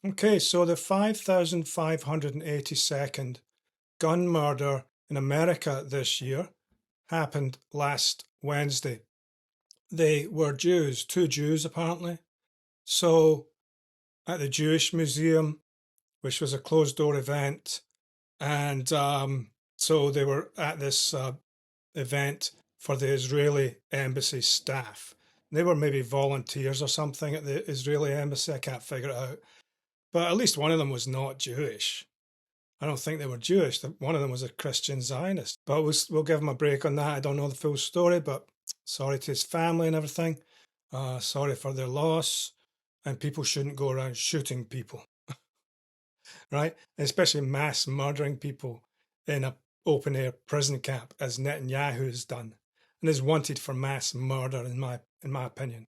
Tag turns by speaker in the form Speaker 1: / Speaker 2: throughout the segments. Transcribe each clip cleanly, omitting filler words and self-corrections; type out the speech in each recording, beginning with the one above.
Speaker 1: Okay, so the 5,582nd gun murder in America this year happened last Wednesday. They were Jews, two Jews apparently. So at the Jewish Museum, which was a closed door event, and so they were at this event for the Israeli embassy staff. They were maybe volunteers or something at the Israeli embassy. I can't figure it out. But at least one of them was not Jewish. I don't think they were Jewish. One of them was a Christian Zionist. But we'll give him a break on that. I don't know the full story, but sorry to his family and everything. Sorry for their loss. And people shouldn't go around shooting people, right? Especially mass murdering people in an open air prison camp, as Netanyahu has done and is wanted for mass murder, in my opinion.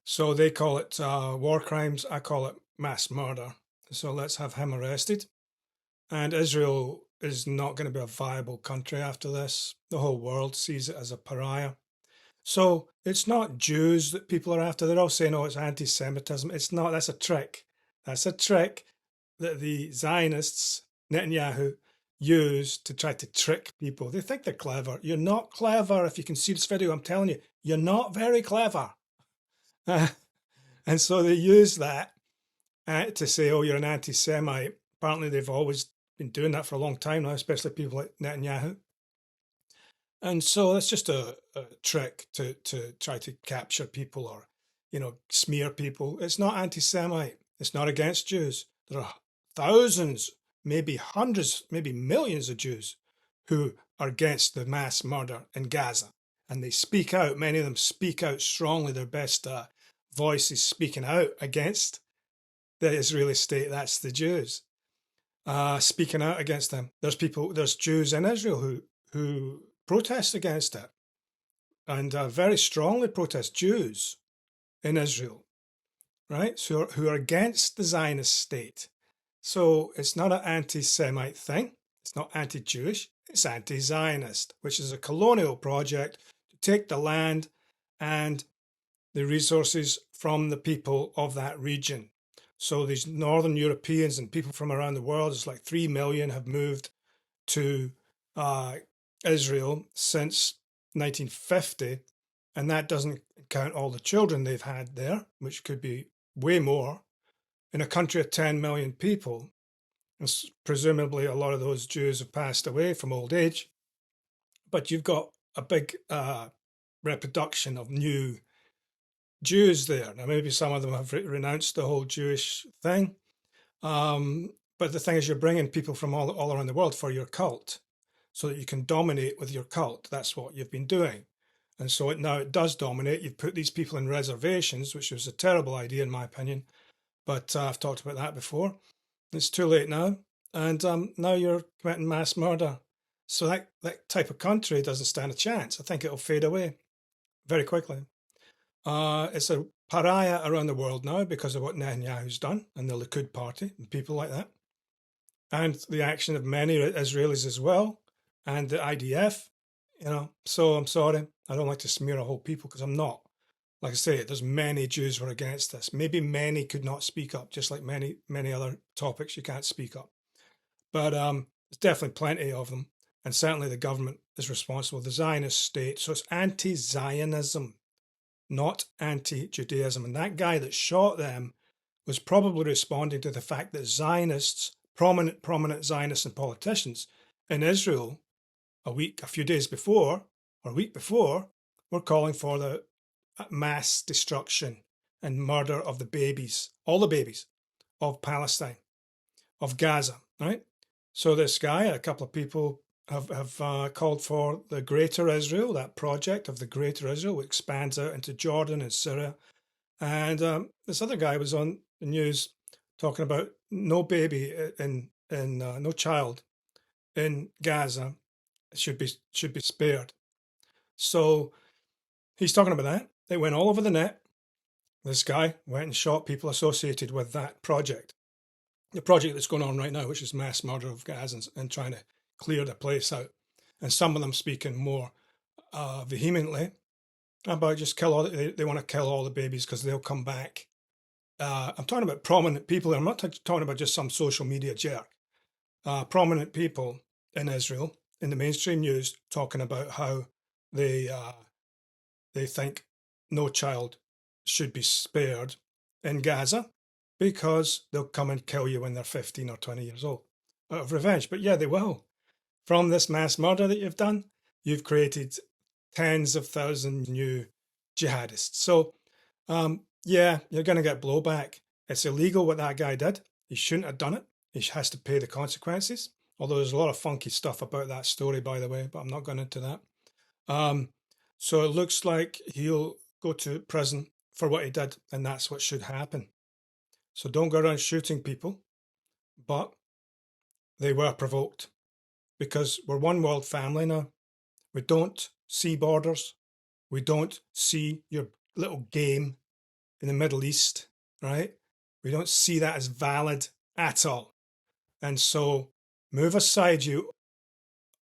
Speaker 1: So they call it war crimes. I call it mass murder. So let's have him arrested. And Israel is not going to be a viable country after this. The whole world sees it as a pariah. So it's not Jews that people are after. They're all saying, oh, it's anti Semitism. It's not. That's a trick. That's a trick that the Zionists, Netanyahu, use to try to trick people. They think they're clever. You're not clever. If you can see this video, I'm telling you, you're not very clever. And so they use that to say, oh, you're an anti Semite. Apparently, they've always been doing that for a long time now, especially people like Netanyahu. And so that's just a trick to try to capture people or, smear people. It's not anti Semite. It's not against Jews. There are thousands, maybe hundreds, maybe millions of Jews who are against the mass murder in Gaza. And they speak out. Many of them speak out strongly. Their best voice is speaking out against the Israeli state. That's the Jews. Speaking out against them. There's Jews in Israel who protest against it and very strongly protest, Jews in Israel, right? So who are against the Zionist state. So it's not an anti-Semite thing. It's not anti-Jewish. It's anti-Zionist, which is a colonial project to take the land and the resources from the people of that region. So these Northern Europeans and people from around the world, it's like 3 million have moved to Israel since 1950, and that doesn't count all the children they've had there, which could be way more. In a country of 10 million people, and presumably a lot of those Jews have passed away from old age, but you've got a big reproduction of new Jews there. Now, maybe some of them have renounced the whole Jewish thing, but the thing is, you're bringing people from all around the world for your cult so that you can dominate with your cult. That's what you've been doing. And so now it does dominate. You've put these people in reservations, which was a terrible idea, in my opinion. But I've talked about that before. It's too late now. And now you're committing mass murder. So that type of country doesn't stand a chance. I think it'll fade away very quickly. It's a pariah around the world now because of what Netanyahu's done and the Likud party and people like that. And the action of many Israelis as well, and the IDF, So I'm sorry, I don't like to smear a whole people because I'm not. Like I say, there's many Jews who are against this. Maybe many could not speak up, just like many other topics you can't speak up. But there's definitely plenty of them, and certainly the government is responsible, the Zionist state. So it's anti-Zionism, not anti-Judaism. And that guy that shot them was probably responding to the fact that Zionists, prominent Zionists and politicians in Israel, a few days before, or a week before, were calling for the mass destruction and murder of the babies, all the babies of Palestine, of Gaza, right? So this guy, a couple of people have called for the Greater Israel, that project of the Greater Israel, which expands out into Jordan and Syria. And this other guy was on the news talking about no baby no child in Gaza should be spared. So he's talking about that. It went all over the net. This guy went and shot people associated with that project. The project that's going on right now, which is mass murder of Gazans and trying to clear the place out. And some of them speaking more vehemently about just they want to kill all the babies because they'll come back I'm talking about prominent people. I'm not talking about just some social media jerk. Prominent people in Israel, in the mainstream news, talking about how they they think no child should be spared in Gaza because they'll come and kill you when they're 15 or 20 years old out of revenge. But yeah, they will. From this mass murder that you've done, you've created tens of thousands new jihadists. So, yeah, you're going to get blowback. It's illegal what that guy did. He shouldn't have done it. He has to pay the consequences. Although there's a lot of funky stuff about that story, by the way, but I'm not going into that. So it looks like he'll go to prison for what he did, and that's what should happen. So don't go around shooting people, but they were provoked because we're one world family now. We don't see borders. We don't see your little game in the Middle East, right? We don't see that as valid at all. And so move aside, you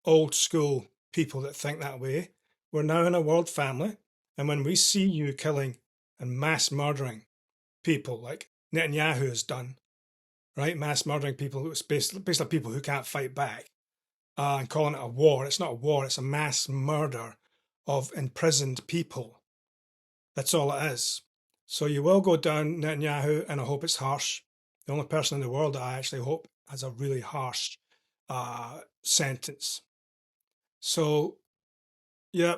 Speaker 1: old school people that think that way. We're now in a world family. And when we see you killing and mass murdering people like Netanyahu has done, right? Mass murdering people, it's basically people who can't fight back, and calling it a war. It's not a war, it's a mass murder of imprisoned people. That's all it is. So you will go down, Netanyahu, and I hope it's harsh. The only person in the world that I actually hope has a really harsh sentence. So, yeah,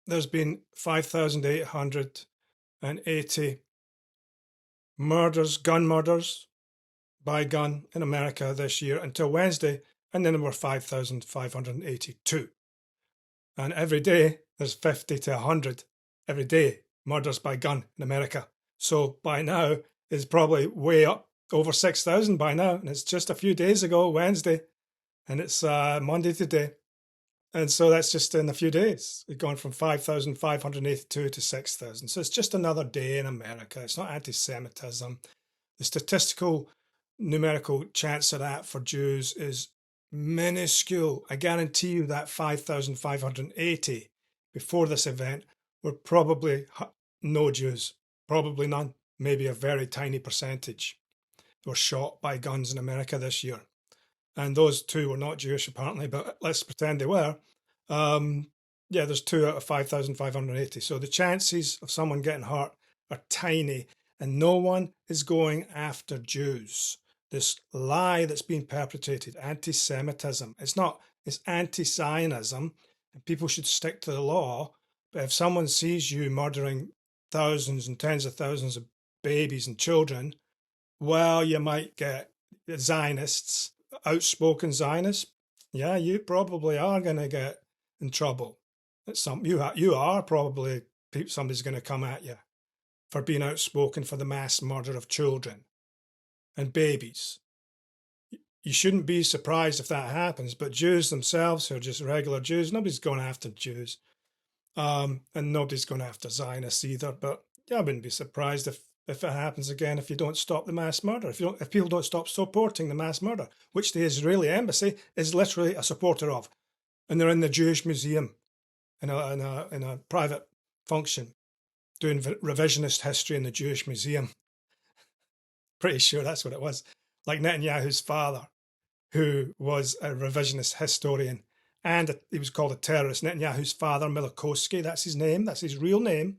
Speaker 1: there's been 5,880 murders, gun murders by gun in America this year until Wednesday, and then there were 5,582. And every day there's 50 to 100 every day murders by gun in America. So by now it's probably way up over 6,000 by now, and it's just a few days ago, Wednesday, and it's Monday today. And so that's just in a few days. We've gone from 5,582 to 6,000. So it's just another day in America. It's not anti-Semitism. The statistical numerical chance of that for Jews is minuscule. I guarantee you that 5,580 before this event were probably no Jews, probably none, maybe a very tiny percentage were shot by guns in America this year. And those two were not Jewish apparently, but let's pretend they were. Yeah, there's 2 out of 5,580. So the chances of someone getting hurt are tiny, and no one is going after Jews. This lie that's being perpetrated, anti-Semitism, it's anti-Zionism, and people should stick to the law. But if someone sees you murdering thousands and tens of thousands of babies and children, well, you might get Zionists, outspoken Zionists. Yeah, you probably are going to get in trouble. You are probably, somebody's going to come at you for being outspoken for the mass murder of children and babies. You shouldn't be surprised if that happens, but Jews themselves, who are just regular Jews, nobody's going after Jews, and nobody's going after Zionists either. But yeah, I wouldn't be surprised if it happens again if you don't stop the mass murder. If people don't stop supporting the mass murder, which the Israeli embassy is literally a supporter of, and they're in the Jewish museum in a private function doing revisionist history in the Jewish museum. Pretty sure that's what it was. Like Netanyahu's father, who was a revisionist historian, and he was called a terrorist. Netanyahu's father, Milokoski, that's his name. That's his real name.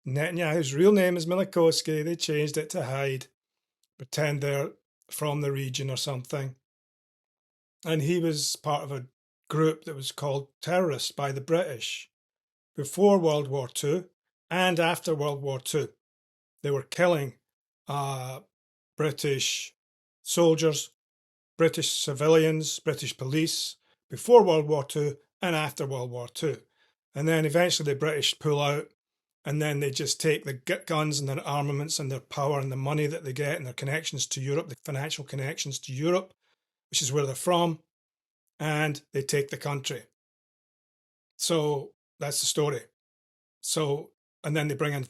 Speaker 1: Netanyahu's real name is Milokoski. They changed it to hide, pretend they're from the region or something. And he was part of a group that was called terrorists by the British before World War II and after World War II. They were killing British soldiers, British civilians, British police before World War II and after World War II. And then eventually the British pull out, and then they just take the guns and their armaments and their power and the money that they get and their connections to Europe, the financial connections to Europe, which is where they're from, and they take the country. So that's the story. So, and then they bring in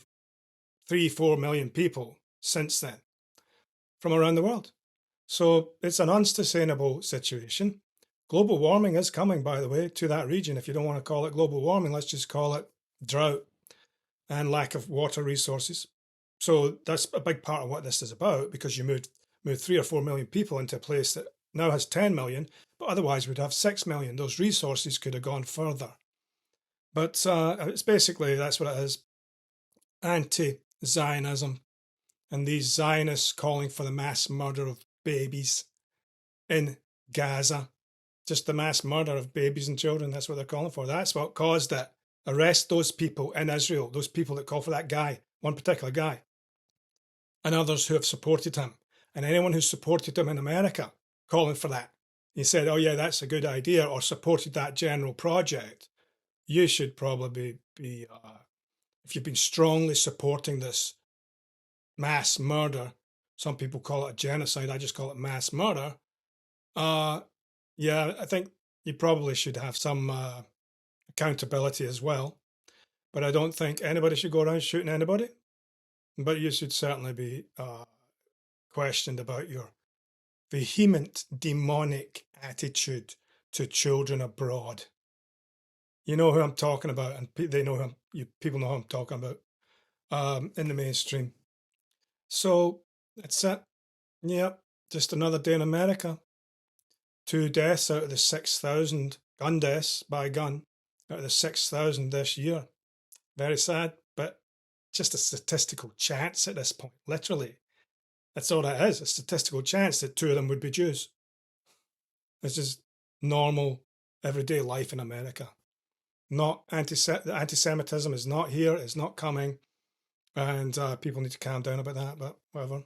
Speaker 1: 3-4 million people since then from around the world. So it's an unsustainable situation. Global warming is coming, by the way, to that region. If you don't want to call it global warming, let's just call it drought and lack of water resources. So that's a big part of what this is about, because you moved 3 or 4 million people into a place that now has 10 million, but otherwise would have 6 million. Those resources could have gone further. But it's basically, that's what it is, anti-Zionism, and these Zionists calling for the mass murder of babies in Gaza. Just the mass murder of babies and children, that's what they're calling for. That's what caused it. Arrest those people in Israel, those people that call for that guy, one particular guy, and others who have supported him. And anyone who supported him in America calling for that. He said, oh yeah, that's a good idea, or supported that general project. You should probably be, if you've been strongly supporting this mass murder, some people call it a genocide, I just call it mass murder. Yeah, I think you probably should have some accountability as well. But I don't think anybody should go around shooting anybody. But you should certainly be questioned about your vehement, demonic attitude to children abroad. You know who I'm talking about, and they know who people know who I'm talking about in the mainstream. So that's it. Yep, just another day in America. 2 deaths out of the 6,000 gun deaths by gun out of the 6,000 this year. Very sad, but just a statistical chance at this point, literally. That's all that is, a statistical chance that 2 of them would be Jews. It's just normal, everyday life in America. Not anti-Semitism is not here, it's not coming, and people need to calm down about that, but whatever.